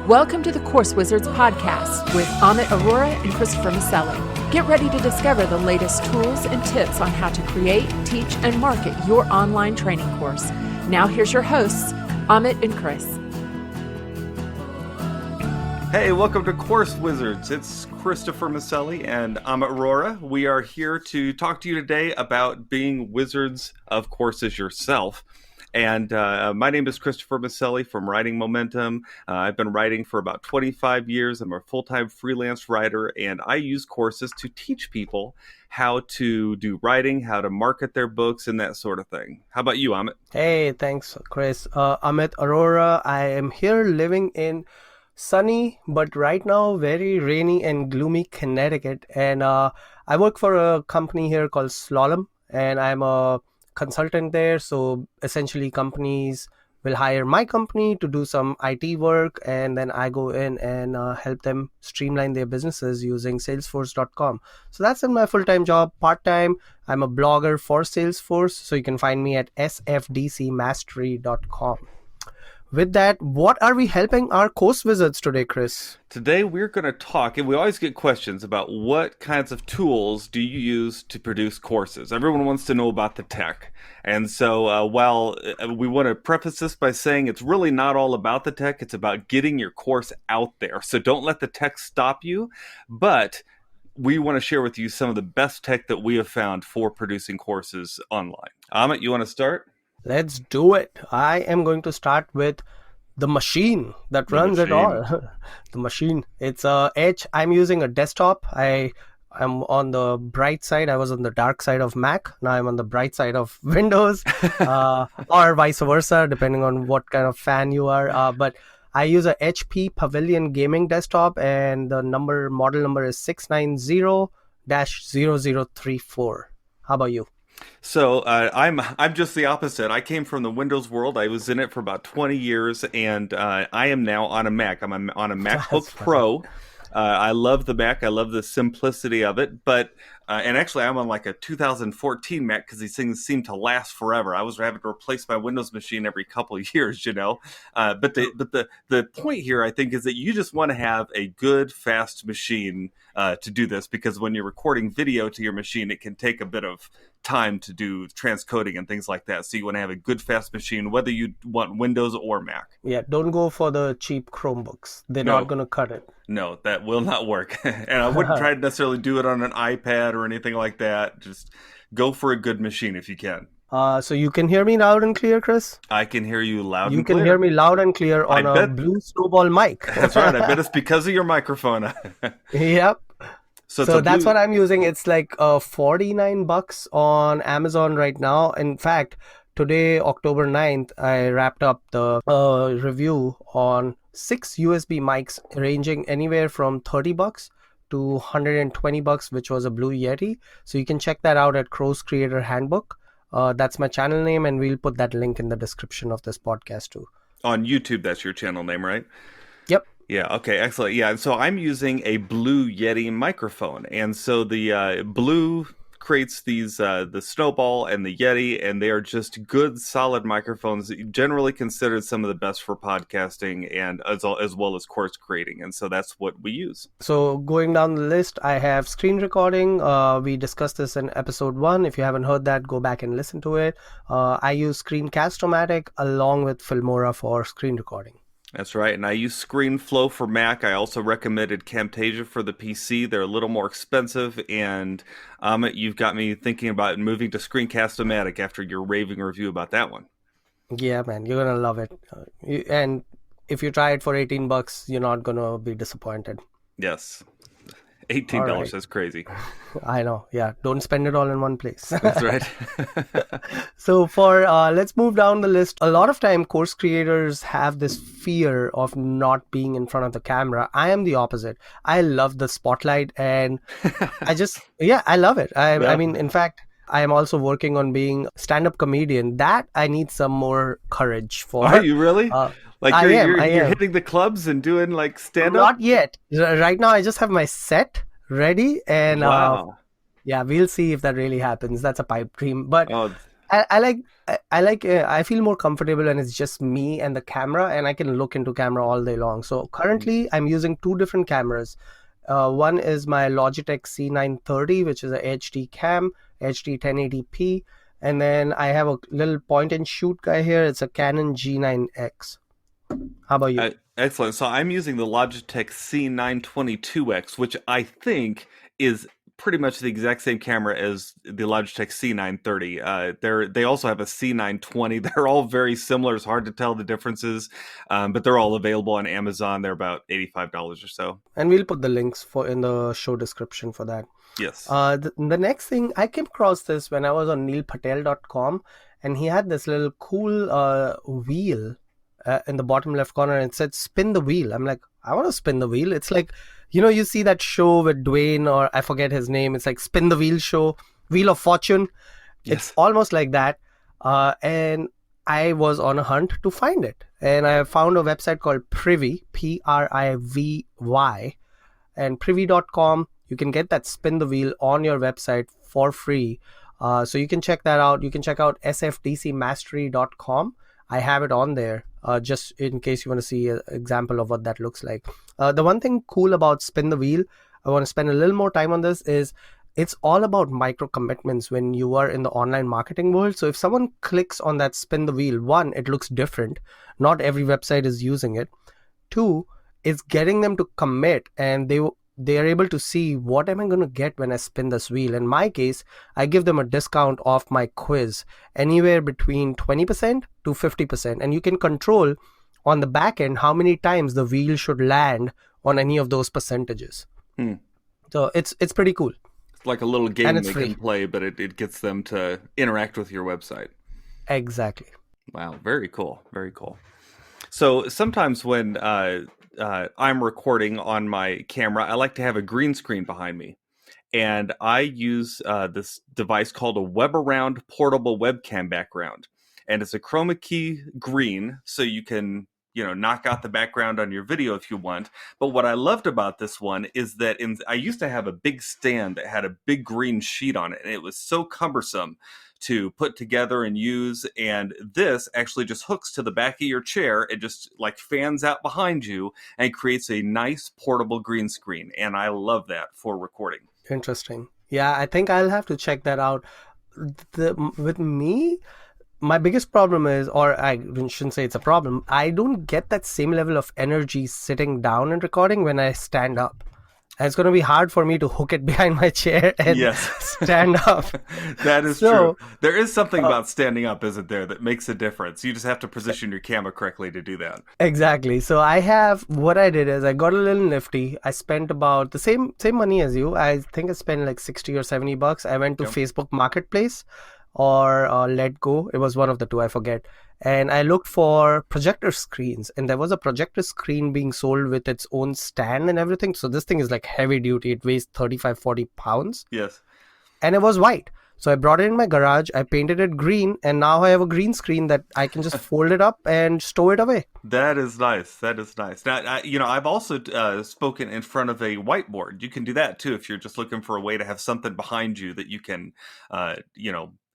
Welcome to the Course Wizards podcast with Amit Arora and Christopher Maselli. Get ready to discover the latest tools and tips on how to create, teach, and market your online training course. Now here's your hosts, Amit and Chris. Hey, welcome to Course Wizards. It's Christopher Maselli and Amit Arora. We are here to talk to you today about being wizards of courses yourself. And my name is Christopher Maselli from Writing Momentum. I've been writing for about 25 years. I'm a full-time freelance writer, and I use courses to teach people how to do writing, how to market their books, and that sort of thing. How about you, Amit? Hey, thanks, Chris. Amit Arora. I am here living in sunny, but right now very rainy and gloomy Connecticut. And I work for a company here called Slalom, and I'm a consultant there. So essentially companies will hire my company to do some IT work, and then I go in and help them streamline their businesses using salesforce.com. So that's in my full-time job. Part-time, I'm a blogger for Salesforce, so you can find me at sfdcmastery.com. With that, what are we helping our course wizards today, Chris? Today we're going to talk, and we always get questions about what kinds of tools do you use to produce courses. Everyone wants to know about the tech. And so while we want to preface this by saying it's really not all about the tech, it's about getting your course out there. So don't let the tech stop you, but we want to share with you some of the best tech that we have found for producing courses online. Amit, you want to start? Let's do it. I am going to start with the machine that runs it all. The machine. It's Edge. I'm using a desktop. I'm on the bright side. I was on the dark side of Mac. Now I'm on the bright side of Windows, or vice versa, depending on what kind of fan you are. But I use a HP Pavilion gaming desktop, and the model number is 690-0034. How about you? So I'm just the opposite. I came from the Windows world. I was in it for about 20 years, and I am now on a Mac. I'm on a MacBook Pro. I love the Mac. I love the simplicity of it. But and actually, I'm on like a 2014 Mac because these things seem to last forever. I was having to replace my Windows machine every couple of years, you know. But the point here, I think, is that you just want to have a good, fast machine to do this, because when you're recording video to your machine, it can take a bit of time to do transcoding and things like that. So you want to have a good, fast machine, whether you want Windows or Mac. Yeah, don't go for the cheap Chromebooks. They're not going to cut it. No, that will not work. And I wouldn't try to necessarily do it on an iPad or anything like that. Just go for a good machine if you can. So you can hear me loud and clear, Chris? I can hear you loud and clear. You clear. can hear me loud and clear on a Blue Snowball mic. That's right. I bet it's because of your microphone. Yep. So that's what I'm using. It's like $49 on Amazon right now. In fact, today, October 9th, I wrapped up the review on 6 USB mics ranging anywhere from $30 to $120, which was a Blue Yeti. So you can check that out at Crow's Creator Handbook. That's my channel name, and we'll put that link in the description of this podcast too. On YouTube, that's your channel name, right? Yep. Yeah, okay, excellent. Yeah, and so I'm using a Blue Yeti microphone. And so the Blue creates these, the Snowball and the Yeti, and they are just good, solid microphones, generally considered some of the best for podcasting and as well as course creating. And so that's what we use. So going down the list, I have screen recording. We discussed this in episode 1. If you haven't heard that, go back and listen to it. I use Screencast-O-Matic along with Filmora for screen recording. That's right, and I use ScreenFlow for Mac. I also recommended Camtasia for the PC. They're a little more expensive, and you've got me thinking about moving to Screencast-O-Matic after your raving review about that one. Yeah, man, you're gonna love it. And if you try it for $18, you're not gonna be disappointed. Yes. $18, right. That's crazy. I know, yeah. Don't spend it all in one place. That's right. So let's move down the list. A lot of time course creators have this fear of not being in front of the camera. I am the opposite. I love the spotlight, and I love it. I mean, in fact, I am also working on being a stand-up comedian. That I need some more courage for. Are you really? You're am. hitting the clubs and doing like stand-up? Not yet. Right now, I just have my set ready, and wow. We'll see if that really happens. That's a pipe dream. But I feel more comfortable when it's just me and the camera, and I can look into camera all day long. So currently I'm using two different cameras. One is my Logitech C920, which is a HD cam, HD 1080p. And then I have a little point and shoot guy here. It's a Canon G9X. How about you? Excellent. So I'm using the Logitech C922X, which I think is pretty much the exact same camera as the Logitech C930. They also have a C920. They're all very similar. It's hard to tell the differences, but they're all available on Amazon. They're about $85 or so. And we'll put the links in the show description for that. Yes. The next thing, I came across this when I was on neilpatel.com, and he had this little cool wheel in the bottom left corner, and it said spin the wheel. I'm like, I want to spin the wheel. It's like, you see that show with Dwayne, or I forget his name. It's like Spin the Wheel show, Wheel of Fortune. Yes. It's almost like that. And I was on a hunt to find it. And I found a website called Privy, Privy, and privy.com. You can get that spin the wheel on your website for free. So you can check that out. You can check out sfdcmastery.com. I have it on there just in case you want to see an example of what that looks like. The one thing cool about spin the wheel, I want to spend a little more time on this, is it's all about micro commitments when you are in the online marketing world. So if someone clicks on that spin the wheel, one, it looks different. Not every website is using it. Two, it's getting them to commit, and they are able to see, what am I going to get when I spin this wheel. In my case, I give them a discount off my quiz, anywhere between 20% to 50%. And you can control on the back end how many times the wheel should land on any of those percentages. So it's pretty cool. It's like a little game they free. can play, but it gets them to interact with your website. Exactly. Wow, very cool. Very cool. So sometimes when I'm recording on my camera, I like to have a green screen behind me. And I use this device called a WebAround portable webcam background. And it's a chroma key green, so you can, knock out the background on your video if you want. But what I loved about this one is that I used to have a big stand that had a big green sheet on it, and it was so cumbersome to put together and use. And this actually just hooks to the back of your chair. It just like fans out behind you and creates a nice portable green screen. And I love that for recording. Interesting. Yeah, I think I'll have to check that out. With me, my biggest problem is, or I shouldn't say it's a problem, I don't get that same level of energy sitting down and recording when I stand up. And it's going to be hard for me to hook it behind my chair and stand up. That is true. There is something about standing up, isn't there, that makes a difference. You just have to position your camera correctly to do that. Exactly. So what I did is I got a little nifty. I spent about the same money as you. I think I spent like $60 or $70. I went to Facebook Marketplace or Let Go. It was one of the two, I forget. And I looked for projector screens, and there was a projector screen being sold with its own stand and everything. So this thing is like heavy duty. It weighs 35-40 pounds. Yes. And it was white. So I brought it in my garage, I painted it green, and now I have a green screen that I can just fold it up and stow it away. That is nice. That is nice. Now, I've also spoken in front of a whiteboard. You can do that too if you're just looking for a way to have something behind you that you can,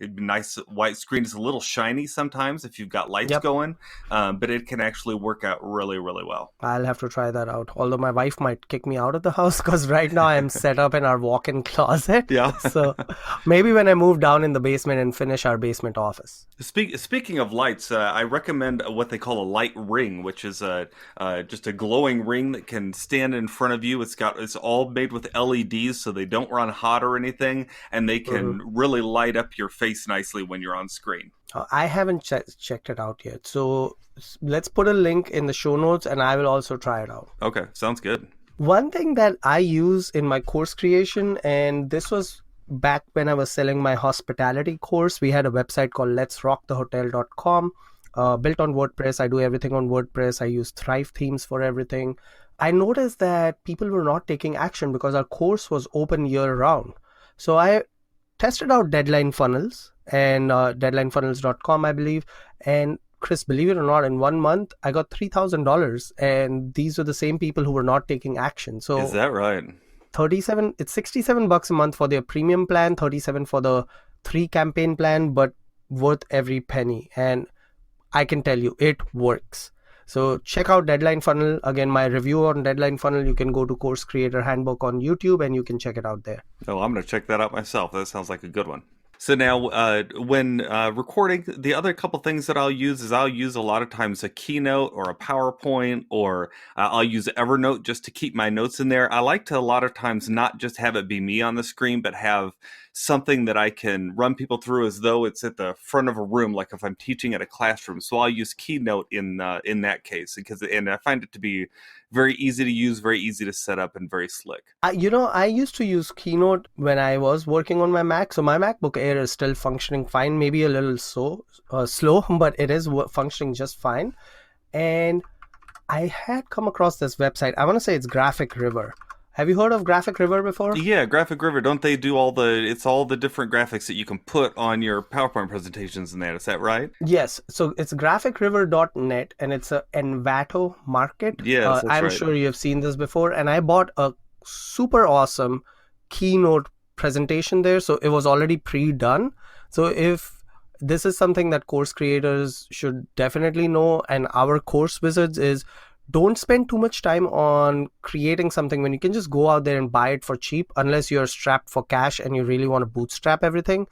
it'd be nice. White screen is a little shiny sometimes if you've got lights going, but it can actually work out really, really well. I'll have to try that out. Although my wife might kick me out of the house because right now I'm set up in our walk-in closet. Yeah. So maybe when I move down in the basement and finish our basement office. Speaking of lights, I recommend what they call a light ring, which is just a glowing ring that can stand in front of you. It's all made with LEDs, so they don't run hot or anything, and they can really light up your face nicely when you're on screen. I haven't checked it out yet, so let's put a link in the show notes and I will also try it out. Okay, sounds good. One thing that I use in my course creation, and this was back when I was selling my hospitality course, we had a website called letsrockthehotel.com, built on WordPress. I do everything on WordPress. I use Thrive themes for everything. I noticed that people were not taking action because our course was open year round. So I tested out Deadline Funnels and deadlinefunnels.com, I believe. And Chris, believe it or not, in 1 month, I got $3,000. And these were the same people who were not taking action. So is that right? It's $67 a month for their premium plan, $37 for the 3 campaign plan. But worth every penny. And I can tell you, it works. So check out Deadline Funnel. Again, my review on Deadline Funnel, you can go to Course Creator Handbook on YouTube and you can check it out there. Oh, I'm going to check that out myself. That sounds like a good one. So now when recording, the other couple things that I'll use is I'll use a lot of times a Keynote or a PowerPoint, or I'll use Evernote just to keep my notes in there. I like to a lot of times not just have it be me on the screen, but have something that I can run people through as though it's at the front of a room, like if I'm teaching at a classroom. So I'll use Keynote in that case, and I find it to be very easy to use, very easy to set up, and very slick. I used to use Keynote when I was working on my Mac. So my MacBook Air is still functioning fine, maybe a little slow, but it is functioning just fine. And I had come across this website. I want to say it's Graphic River. Have you heard of Graphic River before? Yeah, Graphic River. Don't they do all the different graphics that you can put on your PowerPoint presentations and that? Is that right? Yes. So it's graphicriver.net and it's a Envato market. Yes, that's I'm right. sure you have seen this before. And I bought a super awesome Keynote presentation there. So it was already pre-done. So if this is something that course creators should definitely know, and our course wizards, is don't spend too much time on creating something when you can just go out there and buy it for cheap, unless you're strapped for cash and you really want to bootstrap everything.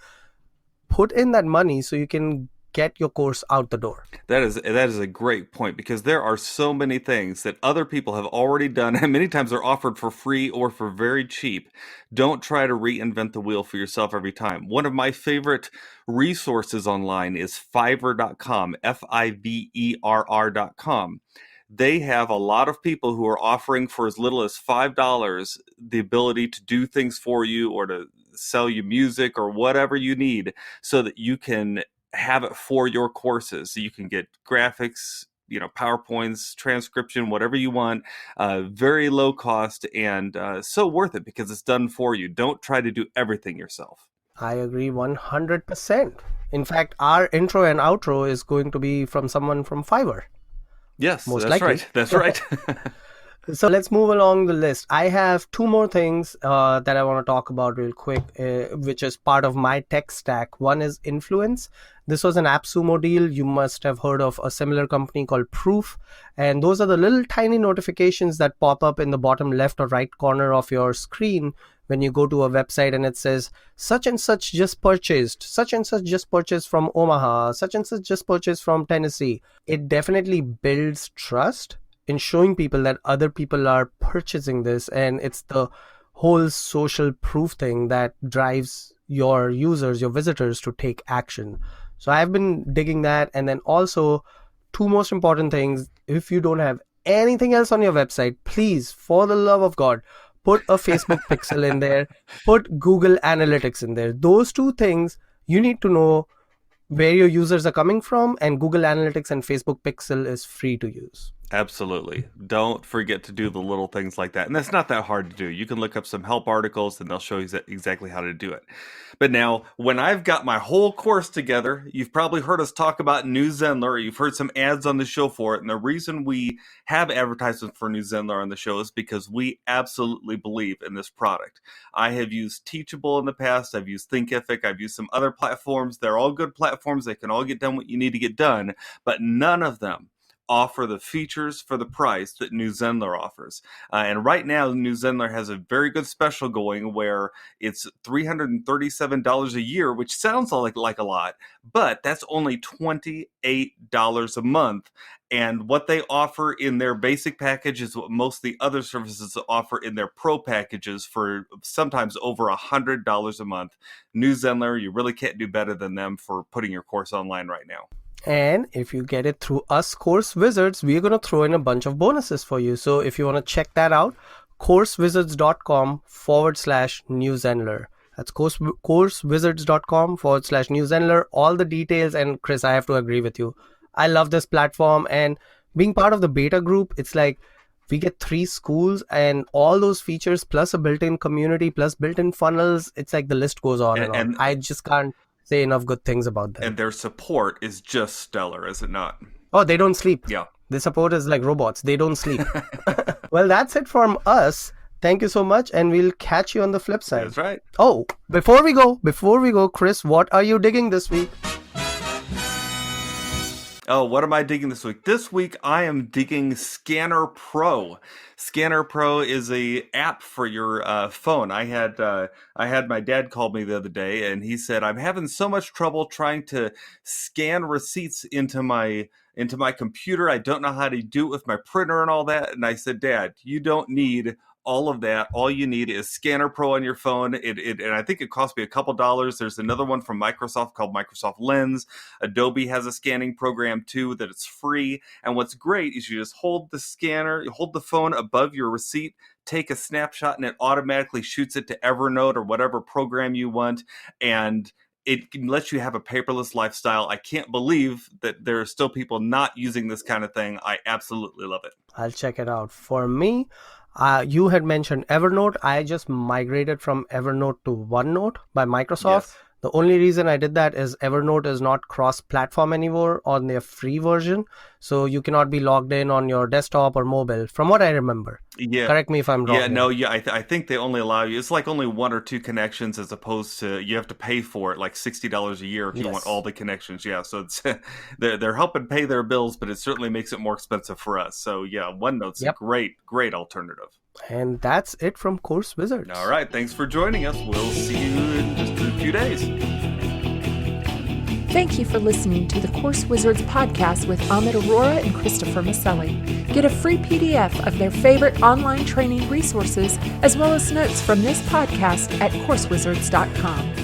Put in that money so you can get your course out the door. That is a great point, because there are so many things that other people have already done, and many times they're offered for free or for very cheap. Don't try to reinvent the wheel for yourself every time. One of my favorite resources online is Fiverr.com, Fiverr.com. They have a lot of people who are offering for as little as $5 the ability to do things for you, or to sell you music or whatever you need, so that you can have it for your courses. So you can get graphics, PowerPoints, transcription, whatever you want, very low cost, and so worth it because it's done for you. Don't try to do everything yourself. I agree 100%. In fact, our intro and outro is going to be from someone from Fiverr. Yes, Most that's likely. right. That's right. So let's move along the list. I have two more things that I want to talk about real quick, which is part of my tech stack. One is Influence. This was an AppSumo deal. You must have heard of a similar company called Proof. And those are the little tiny notifications that pop up in the bottom left or right corner of your screen when you go to a website and it says, such and such just purchased, such and such just purchased from Omaha, such and such just purchased from Tennessee. It definitely builds trust in showing people that other people are purchasing this, and it's the whole social proof thing that drives your users, your visitors, to take action. So I've been digging that. And then also, two most important things: if you don't have anything else on your website, please, for the love of God, put a Facebook pixel in there, put Google Analytics in there. Those two things, you need to know where your users are coming from, and Google Analytics and Facebook pixel is free to use. Absolutely. Don't forget to do the little things like that. And that's not that hard to do. You can look up some help articles and they'll show you exactly how to do it. But now, when I've got my whole course together, you've probably heard us talk about New Zenler, or you've heard some ads on the show for it. And the reason we have advertisements for New Zenler on the show is because we absolutely believe in this product. I have used Teachable in the past. I've used Thinkific. I've used some other platforms. They're all good platforms. They can all get done what you need to get done, but none of them offer the features for the price that New Zenler offers. And right now, New Zenler has a very good special going where it's $337 a year, which sounds like a lot, but that's only $28 a month. And what they offer in their basic package is what most of the other services offer in their pro packages, for sometimes over $100 a month. New Zenler, you really can't do better than them for putting your course online right now. And if you get it through us Course Wizards, we're going to throw in a bunch of bonuses for you. So if you want to check that out, coursewizards.com/New Zenler. That's coursewizards.com/New Zenler. All the details. And Chris, I have to agree with you. I love this platform, and being part of the beta group, it's like we get 3 schools and all those features, plus a built-in community, plus built-in funnels. It's like the list goes on and on. I just can't say enough good things about them. And their support is just stellar, is it not? Oh, they don't sleep. Yeah. The support is like robots. They don't sleep. Well, that's it from us. Thank you so much, and we'll catch you on the flip side. That's right. Oh, before we go, Chris, what are you digging this week? Oh, what am I digging this week? This week I am digging Scanner Pro. Scanner Pro is a app for your phone. I had my dad call me the other day, and he said I'm having so much trouble trying to scan receipts into my computer. I don't know how to do it with my printer and all that. And I said, Dad, you don't need all of that. All you need is Scanner Pro on your phone. And I think it cost me a couple dollars. There's another one from Microsoft called Microsoft Lens. Adobe has a scanning program too that it's free. And what's great is you just hold the phone above your receipt, take a snapshot, and it automatically shoots it to Evernote or whatever program you want. And it lets you have a paperless lifestyle. I can't believe that there are still people not using this kind of thing. I absolutely love it. I'll check it out. For me, you had mentioned Evernote. I just migrated from Evernote to OneNote by Microsoft. Yes. The only reason I did that is Evernote is not cross-platform anymore on their free version. So you cannot be logged in on your desktop or mobile, from what I remember. Yeah. Correct me if I'm wrong. Yeah, no, yeah, I think they only allow you, it's like only one or two connections as opposed to, you have to pay for it, like $60 a year if you want all the connections. Yeah, so it's they're helping pay their bills, but it certainly makes it more expensive for us. So yeah, OneNote's a great alternative. And that's it from Course Wizards. All right, thanks for joining us. We'll see you in just a few days. Thank you for listening to the Course Wizards podcast with Amit Arora and Christopher Maselli. Get a free PDF of their favorite online training resources, as well as notes from this podcast at coursewizards.com.